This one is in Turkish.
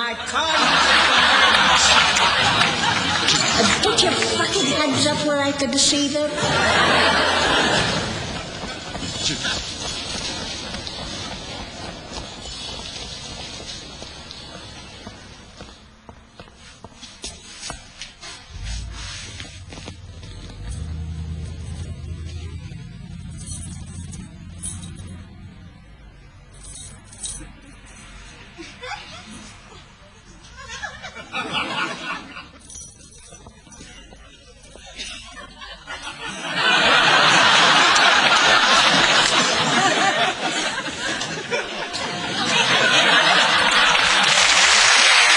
Put your fucking heads up where I could see them. Ha ha ha!